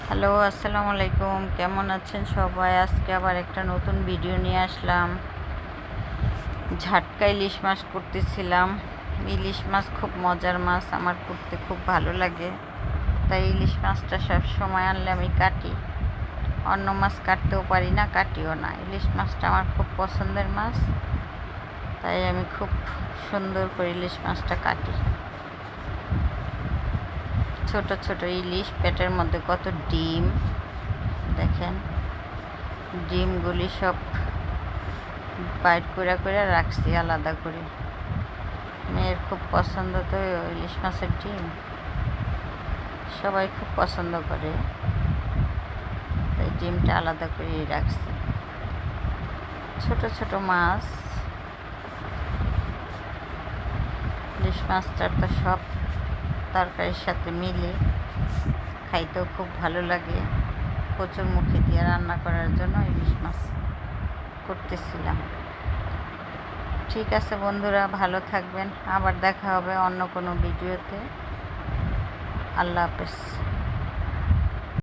Hello, আসসালামু আলাইকুম। কেমন আছেন সবাই? আজকে আবার একটা নতুন ভিডিও নিয়ে আসলাম। ঝাটকা ইলিশ মাছ করতেছিলাম। ইলিশ মাছ খুব মজার মাছ, আমার করতে খুব ভালো লাগে। তাই ইলিশ মাছটা সব সময় আনলে আমি কাটি। অন্য মাছ কাটতেও পারি না, কাটিও না। ইলিশ মাছটা আমার খুব পছন্দের মাছ, তাই আমি খুব সুন্দর করে ইলিশ মাছটা কাটি। ছোট ছোট ইলিশ, পেটের মধ্যে কত ডিম দেখেন। ডিমগুলি সব বাইট করে রাখছি আলাদা করে। মেয়ের খুব পছন্দ তো ইলিশ মাছের ডিম, সবাই খুব পছন্দ করে, তাই ডিমটা আলাদা করে রাখছি। ছোট ছোট মাছ, ইলিশ মাছটার তো সব তরকারির সাথে মিলে খাইতেও খুব ভালো লাগে। কচুরমুখী দিয়ে রান্না করার জন্য ইলিশ মাছ করতেছিলাম। ঠিক আছে বন্ধুরা, ভালো থাকবেন। আবার দেখা হবে অন্য কোনো ভিডিওতে। আল্লাহ হাফেজ।